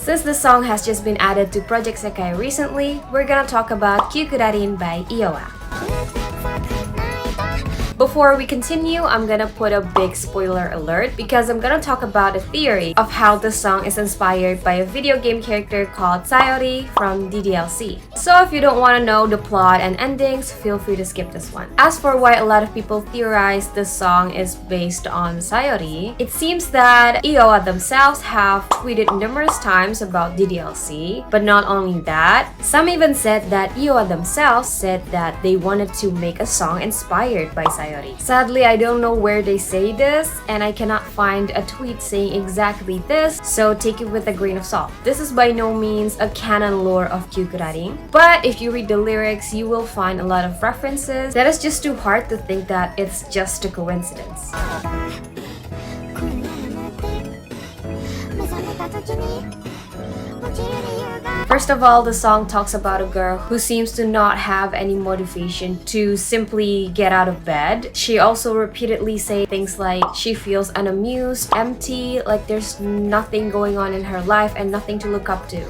Since the song has just been added to Project Sekai recently, we're gonna talk about Kyuukurarin by IYOWA. Before we continue, I'm gonna put a big spoiler alert because I'm gonna talk about a theory of how the song is inspired by a video game character called Sayori from DDLC. So if you don't want to know the plot and endings, feel free to skip this one. As for why a lot of people theorize this song is based on Sayori, it seems that IYOWA themselves have tweeted numerous times about DDLC, but not only that, some even said that IYOWA themselves said that they wanted to make a song inspired by Sayori. Sadly, I don't know where they say this, and I cannot find a tweet saying exactly this, so take it with a grain of salt. This is by no means a canon lore of Kyuukurarin, but if you read the lyrics, you will find a lot of references that is just too hard to think that it's just a coincidence. First of all, the song talks about a girl who seems to not have any motivation to simply get out of bed. She also repeatedly says things like she feels unamused, empty, like there's nothing going on in her life and nothing to look up to.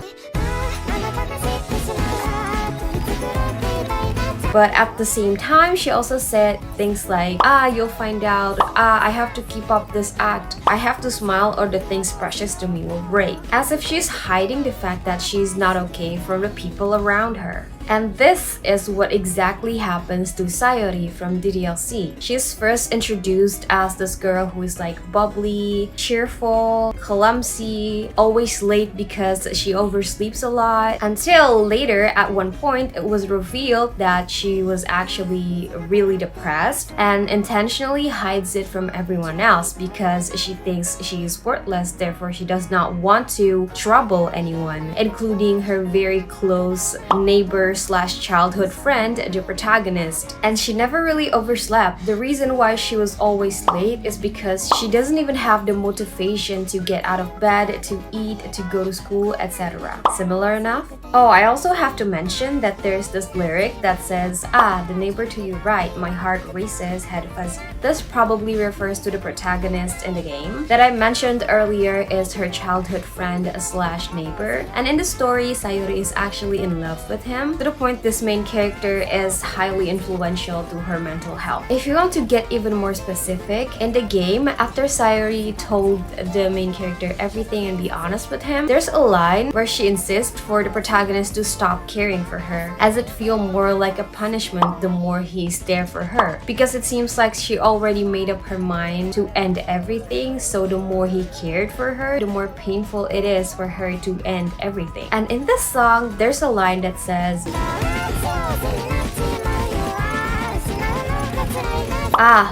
But at the same time, she also said things like, you'll find out, I have to keep up this act, I have to smile or the things precious to me will break. As if she's hiding the fact that she's not okay from the people around her. And this is what exactly happens to Sayori from DDLC. She's first introduced as this girl who is like bubbly, cheerful, clumsy, always late because she oversleeps a lot. Until later, at one point, it was revealed that she was actually really depressed and intentionally hides it from everyone else because she thinks she is worthless, therefore she does not want to trouble anyone, including her very close neighbor / childhood friend, the protagonist. And she never really overslept. The reason why she was always late is because she doesn't even have the motivation to get out of bed, to eat, to go to school, etc. Similar enough? Oh, I also have to mention that there's this lyric that says, the neighbor to your right, my heart races, head fuzzy. This probably refers to the protagonist in the game. That I mentioned earlier is her childhood friend / neighbor. And in the story, Sayori is actually in love with him, to the point this main character is highly influential to her mental health. If you want to get even more specific, in the game, after Sayori told the main character everything and be honest with him, there's a line where she insists for the protagonist to stop caring for her, as it feels more like a punishment the more he's there for her, because it seems like she already made up her mind to end everything, so the more he cared for her, the more painful it is for her to end everything. And in this song, there's a line that says,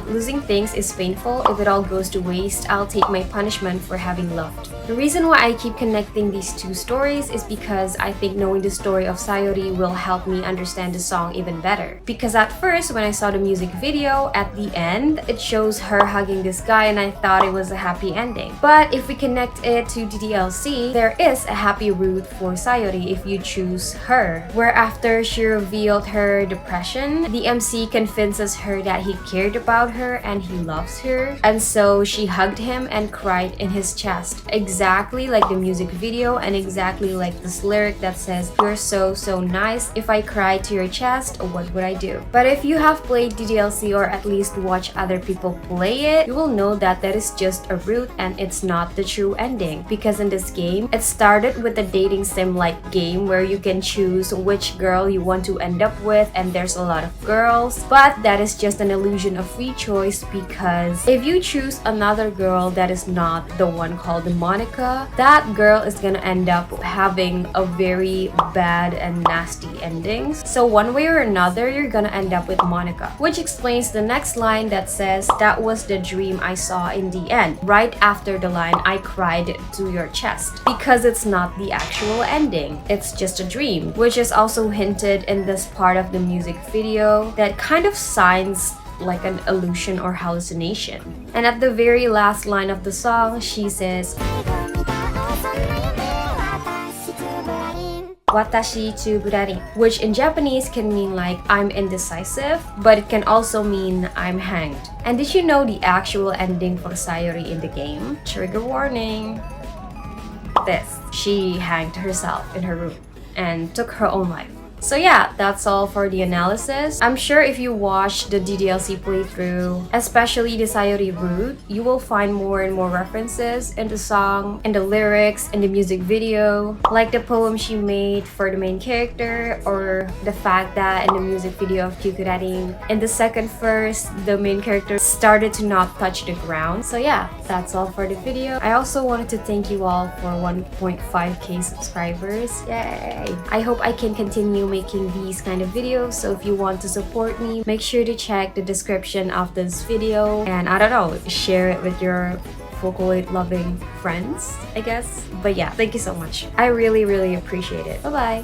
losing things is painful. If it all goes to waste, I'll take my punishment for having loved. The reason why I keep connecting these two stories is because I think knowing the story of Sayori will help me understand the song even better. Because at first, when I saw the music video, at the end, it shows her hugging this guy and I thought it was a happy ending. But if we connect it to DDLC, there is a happy route for Sayori if you choose her. Where after she revealed her depression, the MC convinces her that he cared about her and he loves her. And so she hugged him and cried in his chest. Exactly like the music video and exactly like this lyric that says, you're so nice. If I cried to your chest, what would I do? But if you have played DDLC or at least watch other people play it, you will know that that is just a route and it's not the true ending. Because in this game, it started with a dating sim-like game where you can choose which girl you want to end up with, and there's a lot of girls. But that is just an illusion of free choice, because if you choose another girl that is not the one called Monica, that girl is gonna end up having a very bad and nasty endings. So one way or another, you're gonna end up with Monica. Which explains the next line that says, that was the dream I saw in the end. Right after the line, I cried to your chest. Because it's not the actual ending. It's just a dream. Which is also hinted in this part of the music video that kind of signs like an illusion or hallucination. And at the very last line of the song, she says, Watashi trakteer.id, which in Japanese can mean like I'm indecisive, but it can also mean I'm hanged. And did you know the actual ending for Sayori in the game? Trigger warning. this. She hanged herself in her room and took her own life. So yeah, that's all for the analysis. I'm sure if you watch the DDLC playthrough, especially the Sayori route, you will find more and more references in the song, and the lyrics, and the music video, like the poem she made for the main character, or the fact that in the music video of Kyuukurarin, in the second verse, the main character started to not touch the ground. So yeah, that's all for the video. I also wanted to thank you all for 1.5k subscribers. Yay! I hope I can continue making these kind of videos, so if you want to support me, make sure to check the description of this video, and I don't know, share it with your Vocaloid loving friends, I guess. But yeah, thank you so much. I really appreciate it. Bye bye.